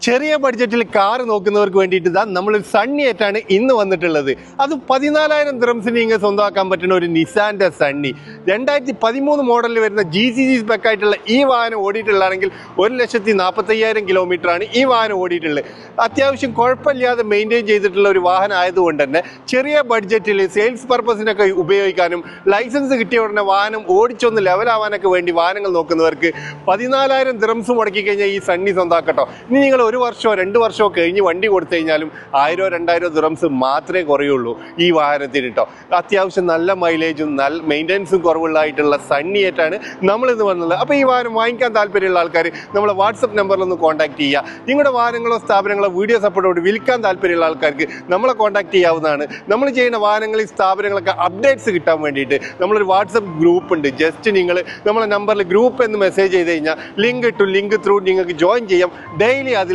ചെറിയ ബഡ്ജറ്റിൽ കാർ നോക്കുന്നവർക്ക് വേണ്ടിയിട്ട് ഇതാ നമ്മളൊരു സണ്ണി ആയിട്ടാണ് ഇന്ന് വന്നിട്ടുള്ളത്. അത് 14,000 ദിറംസിന് ഇങ്ങനെ സ്വന്തമാക്കാൻ പറ്റുന്ന ഒരു നിസാന്റെ സണ്ണി. 2013 മോഡലിൽ വരുന്ന GCG സ്പെക് ആയിട്ടുള്ള ഈ വാഹനം ഓടിയിട്ടുള്ളതാണെങ്കിൽ 1,45,000 കിലോമീറ്റർ ആണ് ഈ വാഹനം ഓടിയിട്ടുള്ളത്. അത്യാവശ്യം കുഴപ്പമില്ലാതെ മെയിൻറ്റെയിൻ ചെയ്തിട്ടുള്ള ഒരു വാഹനം ആയതുകൊണ്ട് തന്നെ ചെറിയ ബഡ്ജറ്റിൽ സെയിൽസ് പർപ്പസിനൊക്കെ ഉപയോഗിക്കാനും ലൈസൻസ് കിട്ടിയ ഉടനെ വാഹനം ഓടിച്ചൊന്ന് ലെവലാവാനൊക്കെ വേണ്ടി വാഹനങ്ങൾ നോക്കുന്നവർക്ക് 14,000 ദിറംസ് മുടക്കി കഴിഞ്ഞാൽ ഈ സണ്ണി സ്വന്തമാക്കട്ടോ. ഇനി നിങ്ങൾ 1 വർഷമോ 2 വർഷമോ കഴിഞ്ഞ് വണ്ടി കൊടുത്തു കഴിഞ്ഞാലും 1,000-2,000 ദിറംസ് മാത്രമേ കുറയുള്ളൂ ഈ വാഹനത്തിന് കേട്ടോ. അത്യാവശ്യം നല്ല മൈലേജും നല്ല മെയിൻ്റെനൻസും കുറവുള്ളതായിട്ടുള്ള സണ്ണി ആയിട്ടാണ് നമ്മളിന്ന് വന്നത്. അപ്പോൾ ഈ വാഹനം വാങ്ങിക്കാൻ താല്പര്യമുള്ള ആൾക്കാർ നമ്മളെ വാട്സപ്പ് നമ്പറിലൊന്ന് കോൺടാക്ട് ചെയ്യുക. നിങ്ങളുടെ വാഹനങ്ങളോ സ്ഥാപനങ്ങളോ വീഡിയോ സപ്പോർട്ടോട് വിൽക്കാൻ താല്പര്യമുള്ള ആൾക്കാർക്ക് നമ്മളെ കോൺടാക്ട് ചെയ്യാവുന്നതാണ്. നമ്മൾ ചെയ്യുന്ന വാഹനങ്ങളിൽ സ്ഥാപനങ്ങളൊക്കെ അപ്ഡേറ്റ്സ് കിട്ടാൻ വേണ്ടിയിട്ട് നമ്മളൊരു വാട്സപ്പ് ഗ്രൂപ്പ് ഉണ്ട്. ജസ്റ്റ് നിങ്ങൾ നമ്മളെ നമ്പറിൽ ഗ്രൂപ്പ് എന്ന് മെസ്സേജ് ചെയ്ത് കഴിഞ്ഞാൽ ലിങ്ക് ത്രൂ നിങ്ങൾക്ക് ജോയിൻ ചെയ്യാം. ഡെയിലി അതിൽ